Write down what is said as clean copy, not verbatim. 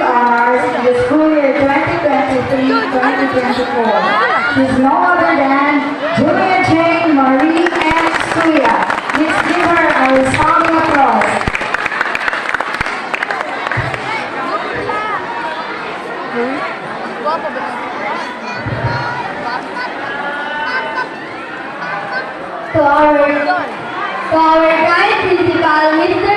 honors in the school year 2023-2024. She's no other than Julia Jane Marie M. Suya. Let's give her a resounding applause. To our kind principal, Mr.